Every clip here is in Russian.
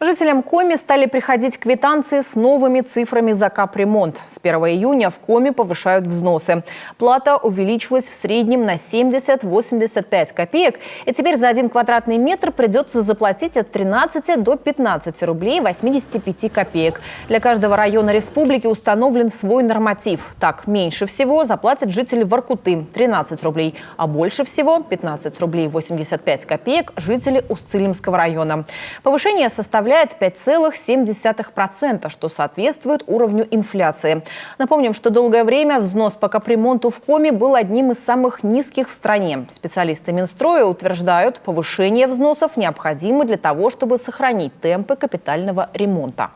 Жителям Коми стали приходить квитанции с новыми цифрами за капремонт. С 1 июня в Коми повышают взносы. Плата увеличилась в среднем на 70-85 копеек. И теперь за 1 квадратный метр придется заплатить от 13 до 15 рублей 85 копеек. Для каждого района республики установлен свой норматив. Так, меньше всего заплатят жители Воркуты – 13 рублей, а больше всего – 15 рублей 85 копеек жители Устилимского района. Повышение составляет 5,7%, что соответствует уровню инфляции. Напомним, что долгое время взнос по капремонту в Коми был одним из самых низких в стране. Специалисты Минстроя утверждают, повышение взносов необходимо для того, чтобы сохранить темпы капитального ремонта.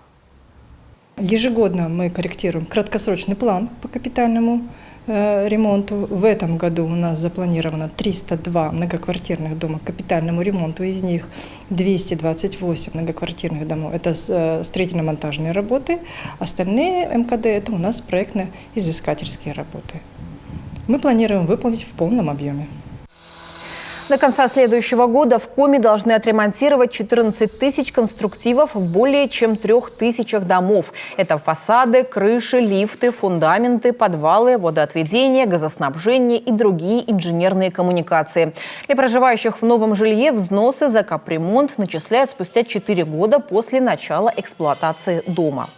Ежегодно мы корректируем краткосрочный план по капитальному ремонту. В этом году у нас запланировано 302 многоквартирных дома к капитальному ремонту. Из них 228 многоквартирных домов – это строительно-монтажные работы. Остальные МКД – это у нас проектно-изыскательские работы. Мы планируем выполнить в полном объеме. До конца следующего года в Коми должны отремонтировать 14 тысяч конструктивов в более чем 3000 домов. Это фасады, крыши, лифты, фундаменты, подвалы, водоотведение, газоснабжение и другие инженерные коммуникации. Для проживающих в новом жилье взносы за капремонт начисляют спустя 4 года после начала эксплуатации дома.